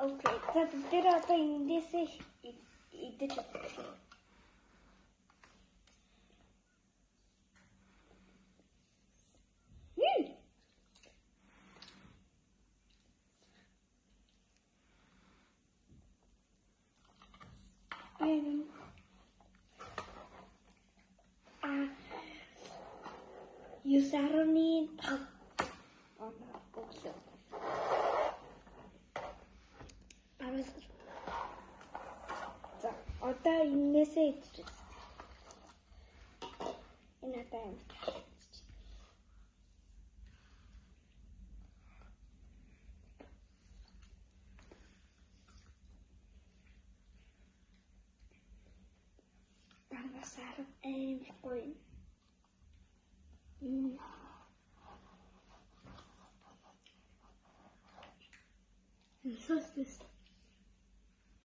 Окей. За тэр одоо эндээсээ идэж үзье. Юсарны тав. За одоо энээсээ идэж үзье. Энэ одоо юм. Танасаар гоё. Сос